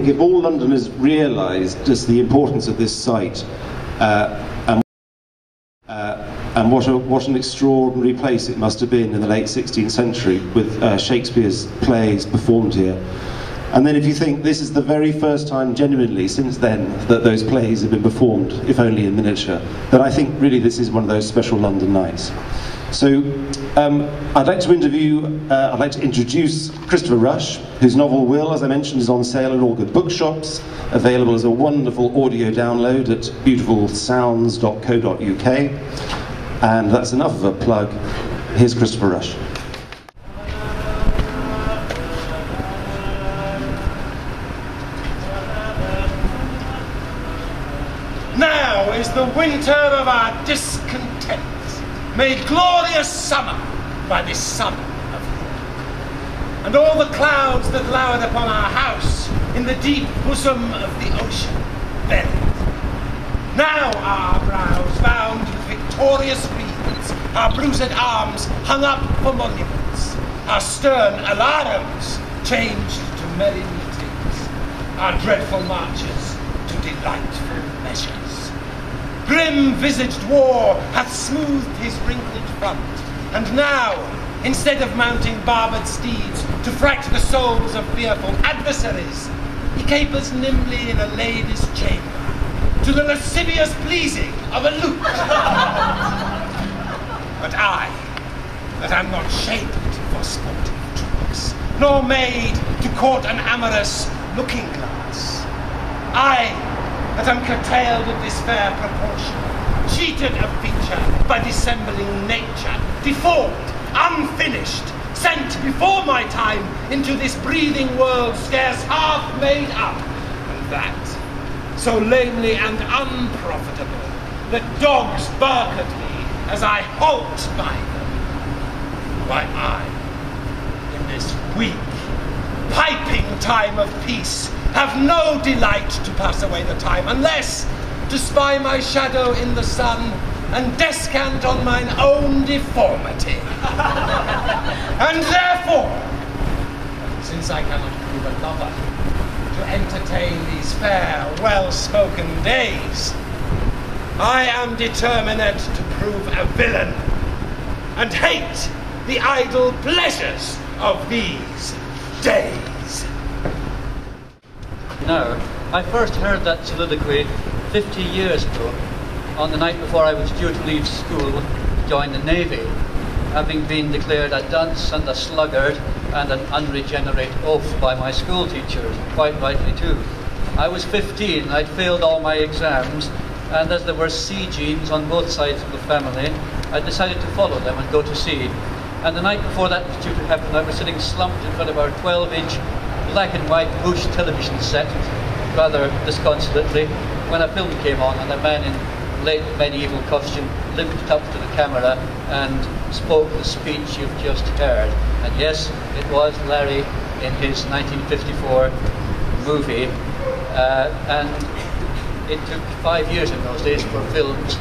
think if all Londoners realised just the importance of this site and what an extraordinary place it must have been in the late 16th century with Shakespeare's plays performed here. And then if you think this is the very first time genuinely since then that those plays have been performed, if only in miniature, then I think really this is one of those special London nights. So I'd like to introduce Christopher Rush, whose novel Will, as I mentioned, is on sale in all good bookshops, available as a wonderful audio download at beautifulsounds.co.uk. And that's enough of a plug. Here's Christopher Rush. Now is the winter of our discontent, made glorious summer by this sun of hope. And all the clouds that lowered upon our house in the deep bosom of the ocean buried. Now our brows bound with victorious wreaths, our bruised arms hung up for monuments, our stern alarums changed to merry meetings, our dreadful marches to delightful measures. Grim-visaged war hath smoothed his wrinkled front, and now, instead of mounting barbed steeds to fright the souls of fearful adversaries, he capers nimbly in a lady's chamber, to the lascivious pleasing of a lute. But I, that am not shaped for sportive tricks, nor made to court an amorous looking-glass, I, that am curtailed of this fair proportion, cheated of feature by dissembling nature, deformed, unfinished, sent before my time into this breathing world scarce half made up, and that so lamely and unprofitable that dogs bark at me as I halt by them. Why I, in this weak, piping time of peace, have no delight to pass away the time, unless to spy my shadow in the sun and descant on mine own deformity. And therefore, since I cannot prove a lover, to entertain these fair, well-spoken days, I am determined to prove a villain, and hate the idle pleasures of these days. Now, I first heard that soliloquy 50 years ago, on the night before I was due to leave school to join the Navy, having been declared a dunce and a sluggard and an unregenerate oaf by my school teachers, quite rightly too. I was 15, I'd failed all my exams, and as there were sea genes on both sides of the family, I decided to follow them and go to sea. And the night before that was due to happen, I was sitting slumped in front of our 12-inch black and white bush television set, rather disconsolately, when a film came on and a man in late medieval costume limped up to the camera and spoke the speech you've just heard. And yes, it was Larry in his 1954 movie, and it took 5 years in those days for films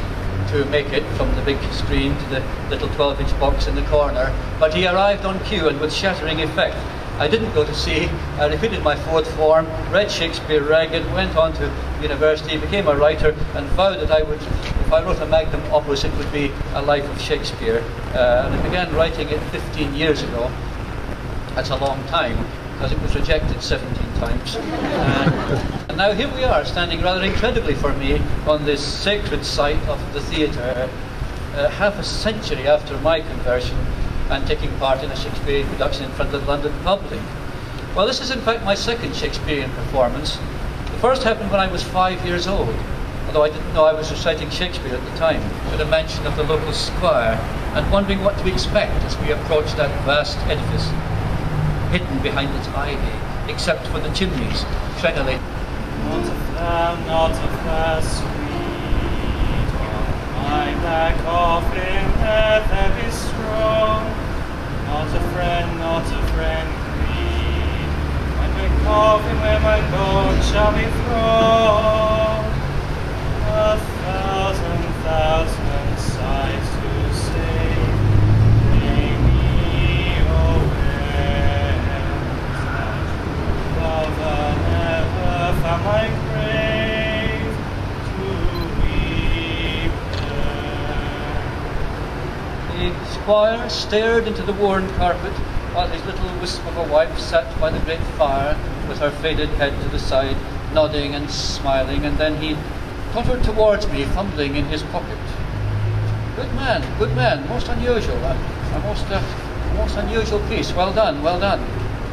to make it from the big screen to the little 12-inch box in the corner, but he arrived on cue and with shattering effect. I didn't go to sea, I repeated my fourth form, read Shakespeare ragged, went on to university, became a writer, and vowed that I would, if I wrote a magnum opus, it would be a life of Shakespeare. And I began writing it 15 years ago. That's a long time, because it was rejected 17 times. And now here we are, standing rather incredibly for me on this sacred site of the theatre, half a century after my conversion, and taking part in a Shakespearean production in front of the London public. Well, this is in fact my second Shakespearean performance. The first happened when I was 5 years old, although I didn't know I was reciting Shakespeare at the time, with a mention of the local squire, and wondering what to expect as we approached that vast edifice, hidden behind its ivy, except for the chimneys, treadily. Not a fair sweet, my back offering heaven is strong. Not a friend, greed, when my coffin where my bones shall be thrown. 1,000 sighs to say, lay me away, that lover never squire stared into the worn carpet while his little wisp of a wife sat by the great fire with her faded head to the side, nodding and smiling, and then he tottered towards me, fumbling in his pocket. Good man, most unusual, a most unusual piece, well done, well done.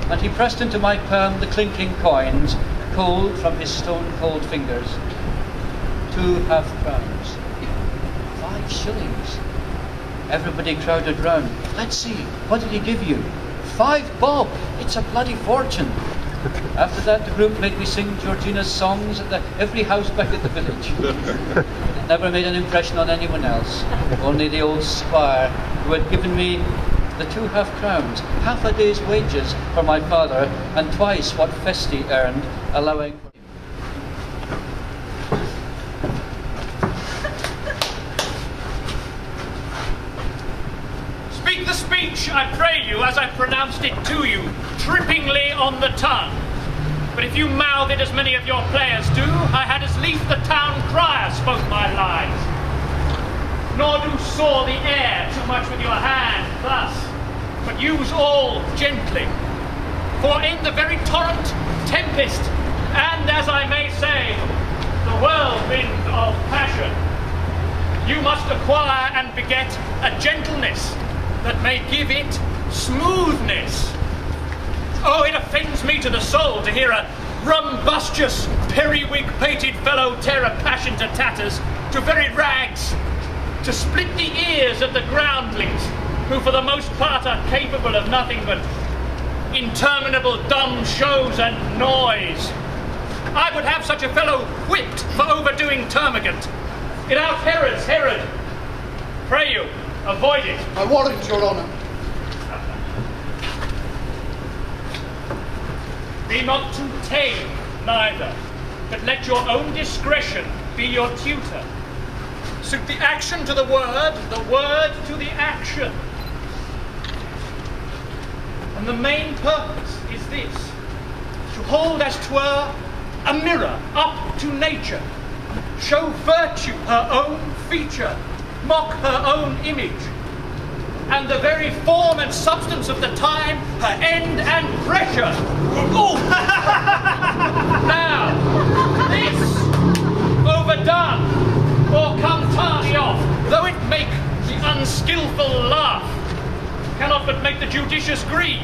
And he pressed into my palm the clinking coins, cold from his stone-cold fingers. 2 half-crowns. 5 shillings. Everybody crowded round. Let's see, what did he give you? 5 bob! It's a bloody fortune! After that, the group made me sing Georgina's songs at every house back at the village. It never made an impression on anyone else, only the old squire who had given me the 2 half-crowns, half a day's wages for my father, and twice what Festi earned, allowing for him. Speak the speech, I pray you, as I pronounced it to you, trippingly on the tongue. But if you mouth it as many of your players do, I had as lief the town crier spoke my lines. Nor do saw the air too much with your hand thus, but use all gently. For in the very torrent, tempest, and as I may say, the whirlwind of passion, you must acquire and beget a gentleness that may give it smoothness. Oh, it offends me to the soul to hear a rumbustious, periwig-pated fellow tear a passion to tatters, to very rags, to split the ears of the groundlings, who for the most part are capable of nothing but interminable dumb shows and noise. I would have such a fellow whipped for overdoing termagant. Get out Herod's Herod. Pray you, avoid it. I warrant your honour. Be not too tame, neither, but let your own discretion be your tutor. Suit the action to the word to the action. And the main purpose is this, to hold as 'twere a mirror up to nature, show virtue her own feature, mock her own image, and the very form and substance of the time, her end and pressure. Oh! Now, this overdone, or come tardy off, though it make the unskilful laugh, cannot but make the judicious grieve.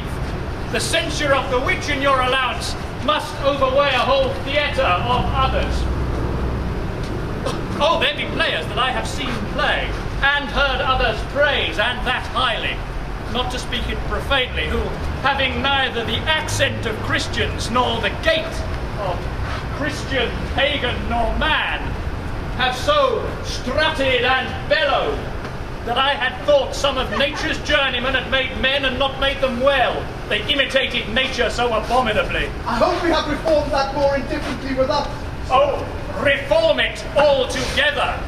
The censure of the which in your allowance must overweigh a whole theatre of others. Oh, there be players that I have seen play, and heard others praise, and that highly, not to speak it profanely, who, having neither the accent of Christians, nor the gait of Christian, pagan, nor man, have so strutted and bellowed, that I had thought some of nature's journeymen had made men and not made them well. They imitated nature so abominably. I hope we have reformed that more indifferently with us. Oh, reform it altogether.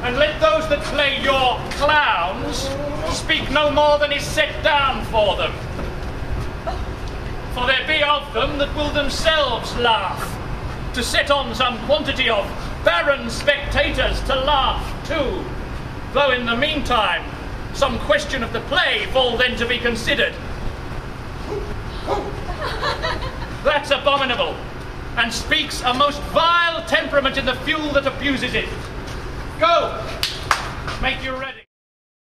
And let those that play your clowns speak no more than is set down for them. For there be of them that will themselves laugh, to set on some quantity of barren spectators to laugh too, though in the meantime some question of the play fall then to be considered. That's abominable, and speaks a most vile temperament in the fuel that abuses it. Go, make you ready.